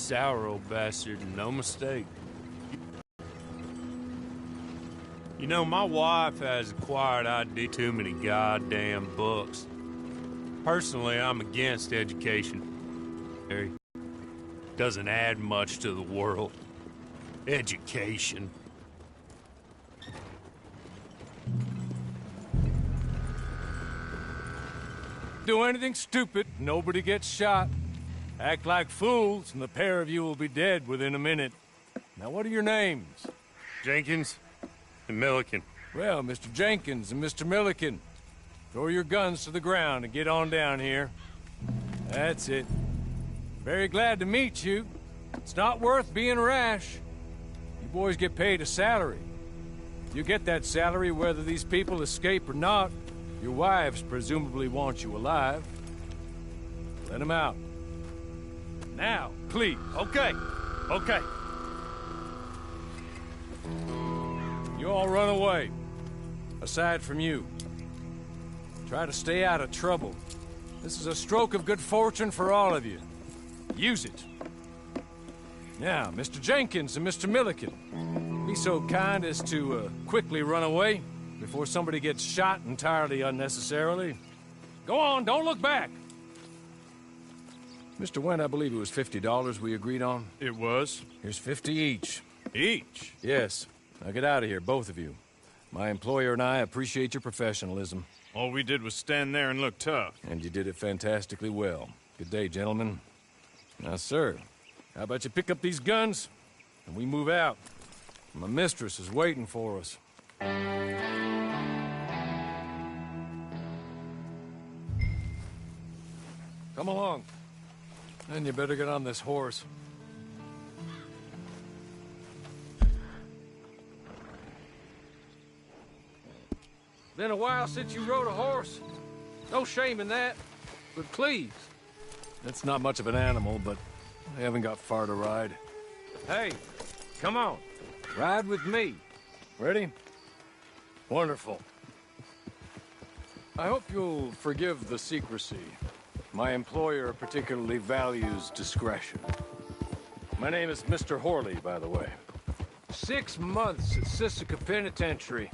Sour old bastard, no mistake. You know, my wife has acquired ID too many goddamn books. Personally, I'm against education. It doesn't add much to the world. Education. Do anything stupid, nobody gets shot. Act like fools, and the pair of you will be dead within a minute. Now, what are your names? Jenkins and Milliken. Well, Mr. Jenkins and Mr. Milliken, throw your guns to the ground and get on down here. That's it. Very glad to meet you. It's not worth being rash. You boys get paid a salary. You get that salary whether these people escape or not. Your wives presumably want you alive. Let them out. Now, please. Okay. You all run away. Aside from you. Try to stay out of trouble. This is a stroke of good fortune for all of you. Use it. Now, Mr. Jenkins and Mr. Milliken, be so kind as to quickly run away before somebody gets shot entirely unnecessarily. Go on, don't look back. Mr. Wendt, I believe it was $50 we agreed on. It was. Here's 50 each. Each? Yes. Now get out of here, both of you. My employer and I appreciate your professionalism. All we did was stand there and look tough. And you did it fantastically well. Good day, gentlemen. Now, sir, how about you pick up these guns and we move out? My mistress is waiting for us. Come along. Then you better get on this horse. Been a while since you rode a horse. No shame in that, but please. It's not much of an animal, but I haven't got far to ride. Hey, come on. Ride with me. Ready? Wonderful. I hope you'll forgive the secrecy. My employer particularly values discretion. My name is Mr. Horley, by the way. 6 months at Sisika Penitentiary.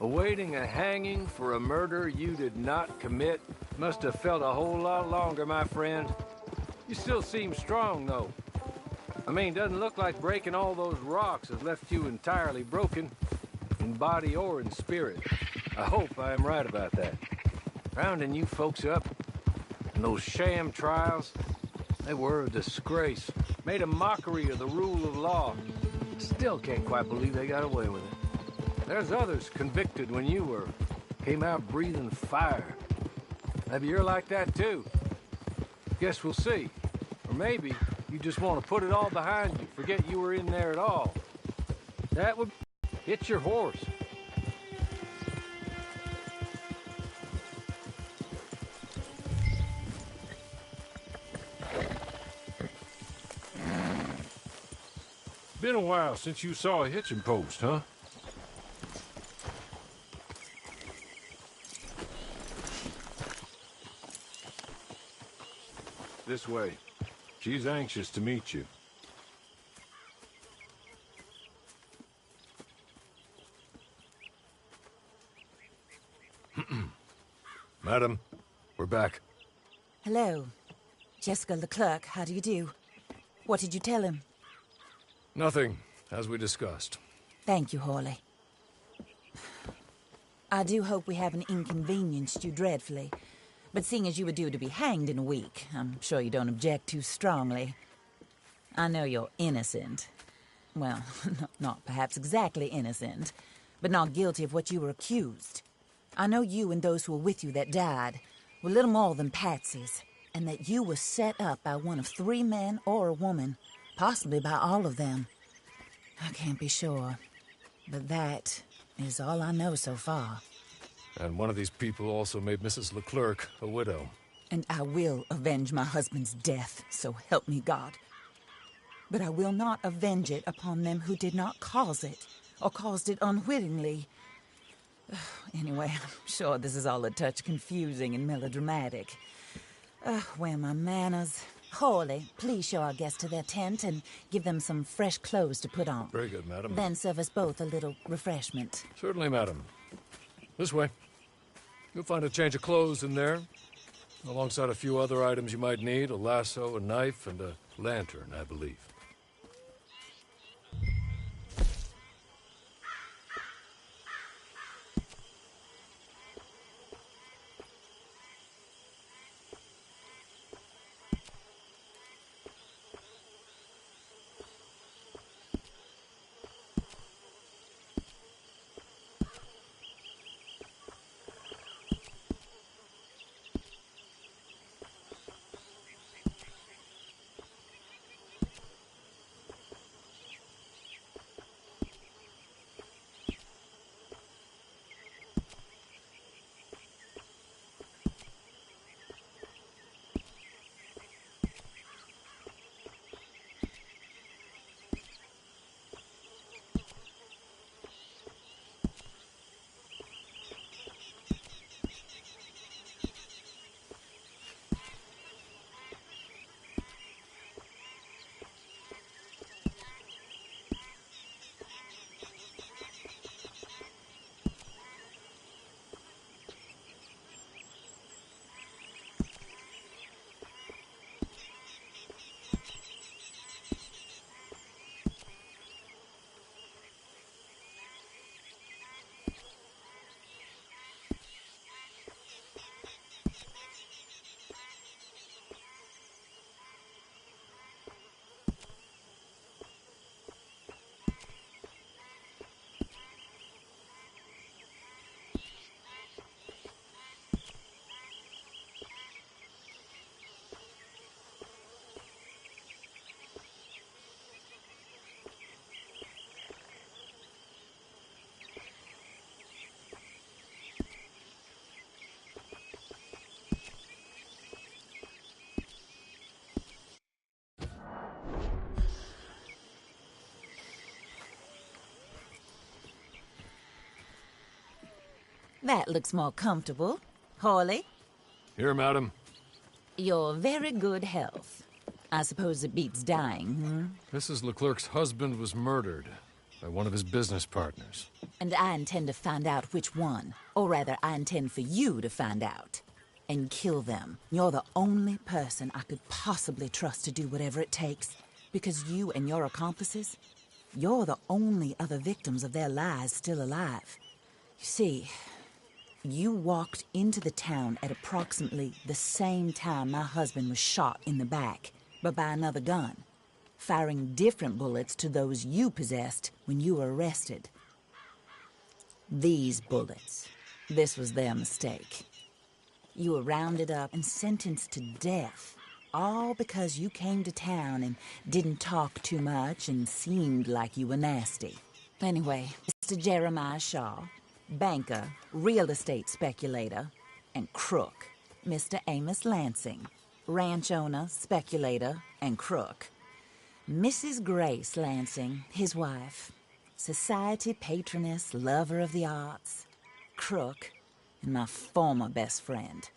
Awaiting a hanging for a murder you did not commit. Must have felt a whole lot longer, my friend. You still seem strong, though. I mean, doesn't look like breaking all those rocks has left you entirely broken, in body or in spirit. I hope I am right about that. Rounding you folks up, and those sham trials, they were a disgrace. Made a mockery of the rule of law. Still can't quite believe they got away with it. There's others convicted when you were. Came out breathing fire. Maybe you're like that too. Guess we'll see. Or maybe you just want to put it all behind you, forget you were in there at all. That would hit your horse. Been a while since you saw a hitching post, huh? This way. She's anxious to meet you. Madam, we're back. Hello. Jessica Leclerc, how do you do? What did you tell him? Nothing, as we discussed. Thank you, Horley. I do hope we haven't inconvenienced you dreadfully. But seeing as you were due to be hanged in a week, I'm sure you don't object too strongly. I know you're innocent. Well, not perhaps exactly innocent, but not guilty of what you were accused. I know you and those who were with you that died were little more than patsies, and that you were set up by one of 3 men or a woman, possibly by all of them. I can't be sure, but that is all I know so far. And one of these people also made Mrs. Leclerc a widow. And I will avenge my husband's death, so help me God. But I will not avenge it upon them who did not cause it, or caused it unwittingly. Anyway, I'm sure this is all a touch confusing and melodramatic. Where are my manners? Hawley, please show our guests to their tent and give them some fresh clothes to put on. Very good, madam. Then serve us both a little refreshment. Certainly, madam. This way. You'll find a change of clothes in there, alongside a few other items you might need, a lasso, a knife, and a lantern, I believe. That looks more comfortable. Hawley, Here, madam. you're very good health. I suppose it beats dying, Mrs. Leclerc's husband was murdered by one of his business partners. And I intend to find out which one. Or rather, I intend for you to find out. And kill them. You're the only person I could possibly trust to do whatever it takes. Because you and your accomplices, you're the only other victims of their lies still alive. You see, you walked into the town at approximately the same time my husband was shot in the back, but by another gun, firing different bullets to those you possessed when you were arrested. These bullets, this was their mistake. You were rounded up and sentenced to death, all because you came to town and didn't talk too much and seemed like you were nasty. Anyway, Mr. Jeremiah Shaw, banker, real estate speculator, and crook. Mr. Amos Lansing, ranch owner, speculator, and crook. Mrs. Grace Lansing, his wife, society patroness, lover of the arts, crook, and my former best friend.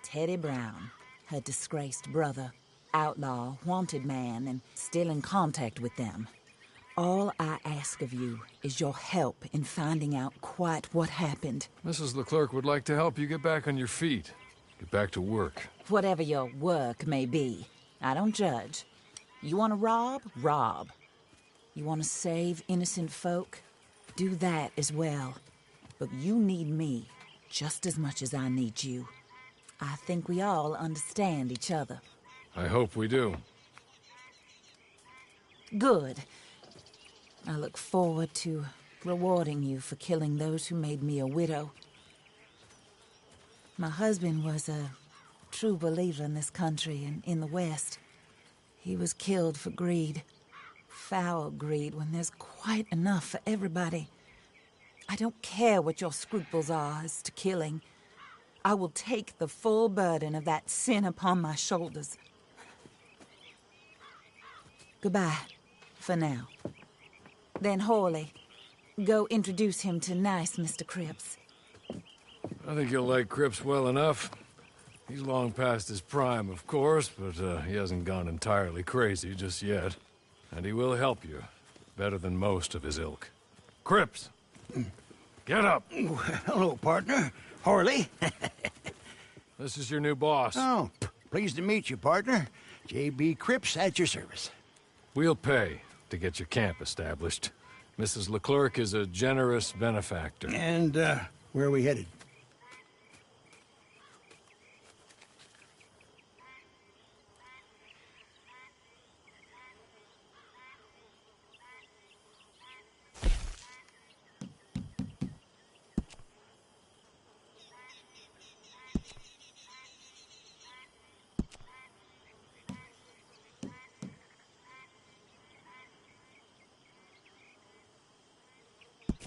Teddy Brown, her disgraced brother, outlaw, wanted man, and still in contact with them. All I ask of you is your help in finding out quite what happened. Mrs. Leclerc would like to help you get back on your feet. Get back to work. Whatever your work may be, I don't judge. You want to rob? Rob. You want to save innocent folk? Do that as well. But you need me just as much as I need you. I think we all understand each other. I hope we do. Good. I look forward to rewarding you for killing those who made me a widow. My husband was a true believer in this country and in the West. He was killed for greed. Foul greed when there's quite enough for everybody. I don't care what your scruples are as to killing. I will take the full burden of that sin upon my shoulders. Goodbye, for now. Then Hawley, go introduce him to nice Mr. Cripps. I think you'll like Cripps well enough. He's long past his prime, of course, but he hasn't gone entirely crazy just yet. And he will help you, better than most of his ilk. Cripps! Get up! Hello, partner. Harley. This is your new boss. Oh, pleased to meet you, partner. J.B. Cripps at your service. We'll pay to get your camp established. Mrs. Leclerc is a generous benefactor. And, where are we headed?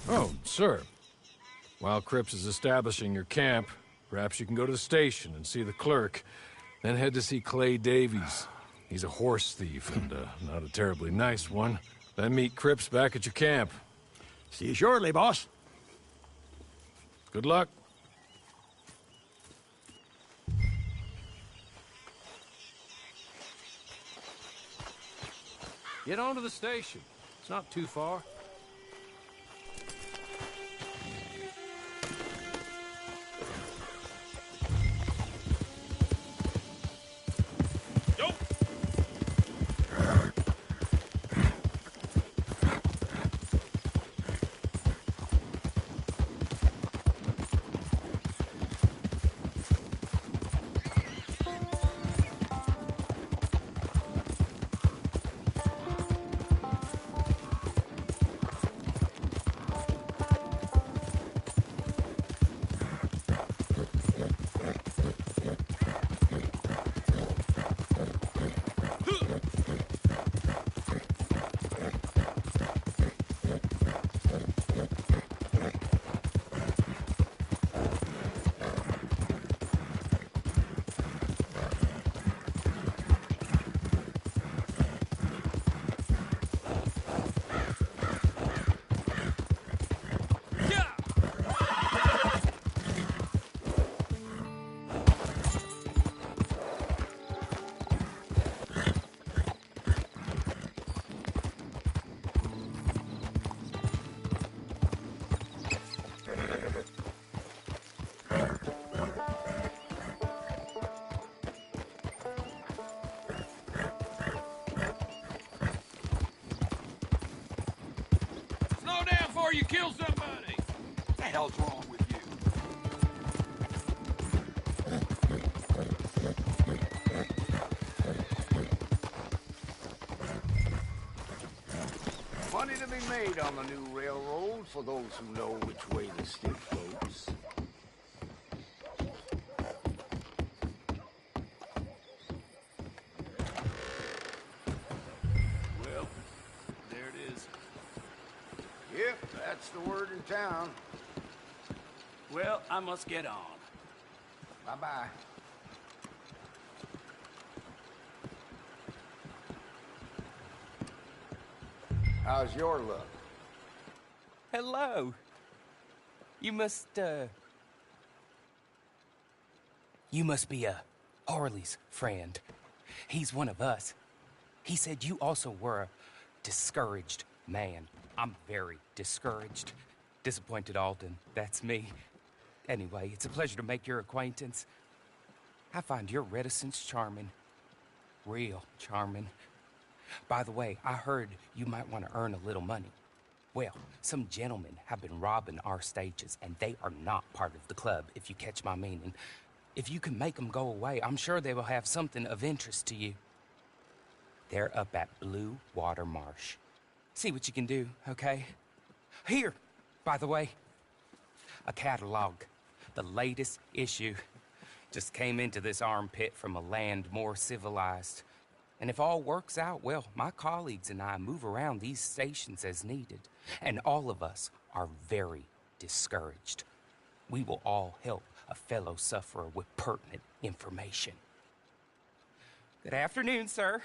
Oh, sir. While Cripps is establishing your camp, perhaps you can go to the station and see the clerk, then head to see Clay Davies. He's a horse thief, and not a terribly nice one. Then meet Cripps back at your camp. See you shortly, boss. Good luck. Get on to the station. It's not too far. Before you kill somebody! What the hell's wrong with you? Money to be made on the new railroad for those who know which way the stick floats. Well, there it is. Yep, that's the word in town. Well, I must get on. Bye-bye. How's your luck? Hello. You must be Harley's friend. He's one of us. He said you also were a discouraged man. I'm very discouraged. Disappointed Alden, that's me. Anyway, it's a pleasure to make your acquaintance. I find your reticence charming. Real charming. By the way, I heard you might want to earn a little money. Well, some gentlemen have been robbing our stages, and they are not part of the club, if you catch my meaning. If you can make them go away, I'm sure they will have something of interest to you. They're up at Blue Water Marsh. See what you can do, okay? Here, by the way, a catalog. The latest issue. Just came into this armpit from a land more civilized. And if all works out, well, my colleagues and I move around these stations as needed. And all of us are very discouraged. We will all help a fellow sufferer with pertinent information. Good afternoon, sir.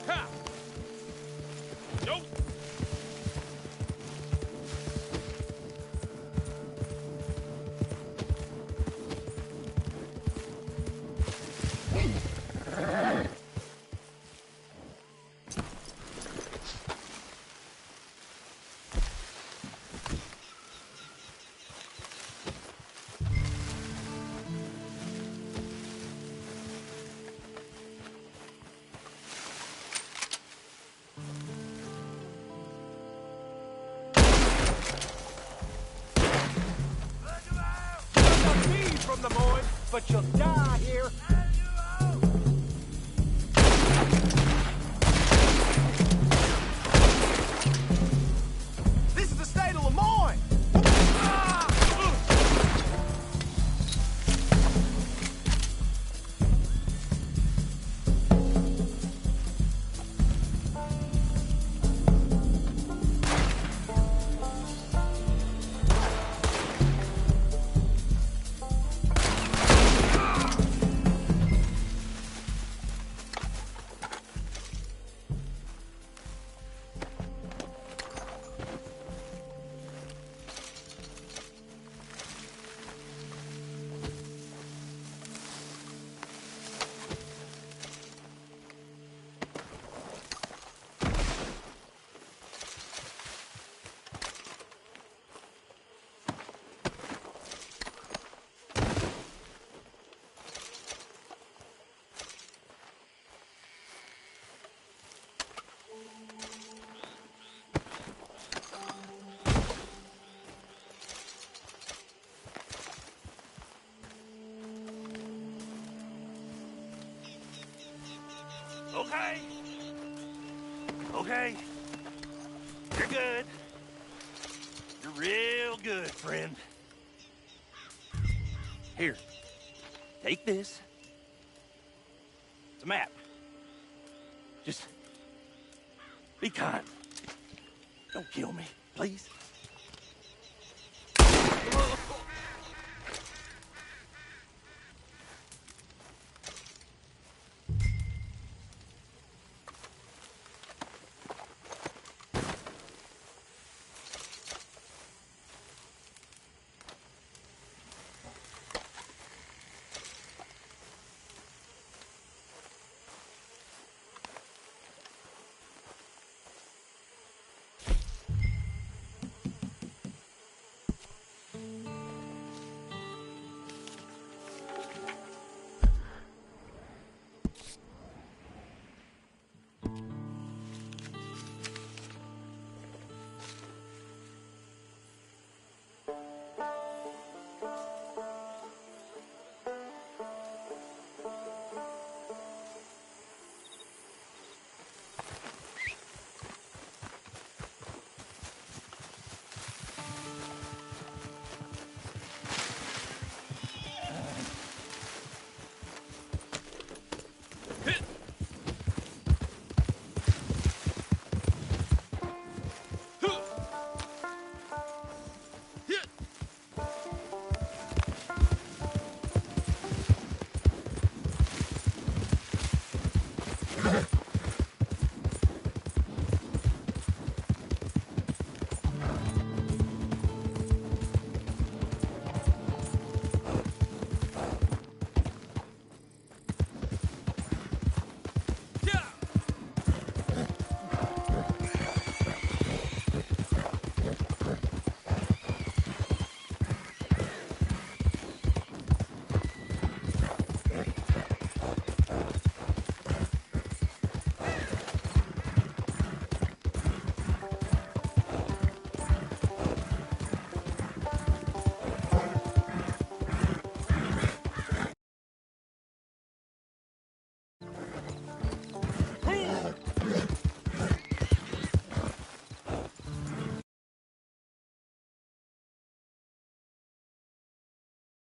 Ha! Nope. From the morn, but you'll die here. This is the state of Lemoyne. Okay. Okay. You're good. You're real good, friend. Here. Take this. It's a map. Just be kind. Don't kill me, please.